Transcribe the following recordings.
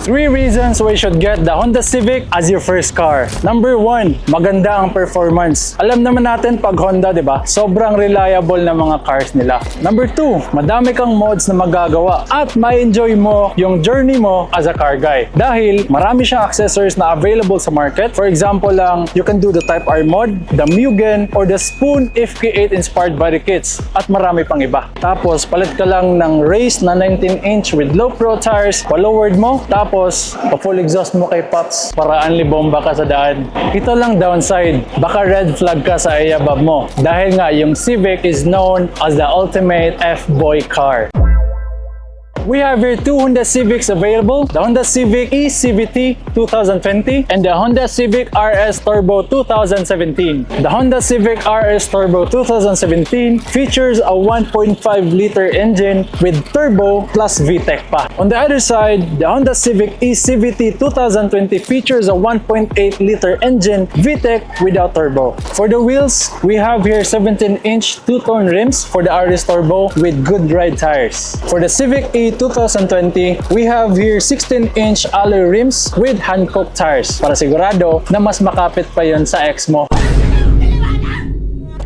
3 reasons why you should get the Honda Civic as your first car. Number 1, maganda ang performance. Alam naman natin pag Honda, di ba? Sobrang reliable na mga cars nila. Number 2, madami kang mods na magagawa at ma-enjoy mo yung journey mo as a car guy. Dahil marami siyang accessories na available sa market. For example lang, you can do the Type R mod, the Mugen, or the Spoon if K8 inspired by the kits. At marami pang iba. Tapos, palit ka lang ng race na 19-inch with low pro tires, pa-lowered mo, tapos pa-full exhaust mo kay Pops para unli bomba ka sa daan. Ito lang downside, baka red flag ka sa IABAB mo. Dahil nga, yung Civic is known as the ultimate Fboy car. We have here 2 Honda Civics available, the Honda Civic eCVT 2020 and the Honda Civic RS Turbo 2017. The Honda Civic RS Turbo 2017 features a 1.5-liter engine with turbo plus VTEC pa. On the other side, the Honda Civic eCVT 2020 features a 1.8-liter engine VTEC without turbo. For the wheels, we have here 17-inch two-tone rims for the RS Turbo with good ride tires. For the Civic E 2020, we have here 16-inch alloy rims with Hankook tires para sigurado na mas makapit pa yon sa ex mo.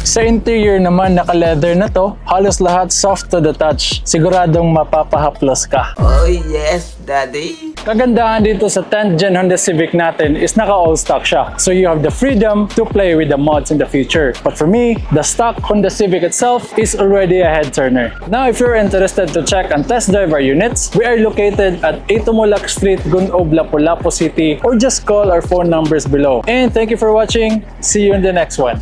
Sa interior naman, naka-leather na to, halos lahat soft to the touch. Siguradong mapapahaplos ka. Oh yes, daddy! Kagandahan dito sa 10th Gen Honda Civic natin is naka-all stock siya. So you have the freedom to play with the mods in the future. But for me, the stock Honda Civic itself is already a head turner. Now if you're interested to check and test drive our units, we are located at 8 Tumulak Street, Gunob, LapuLapu City, or just call our phone numbers below. And thank you for watching. See you in the next one.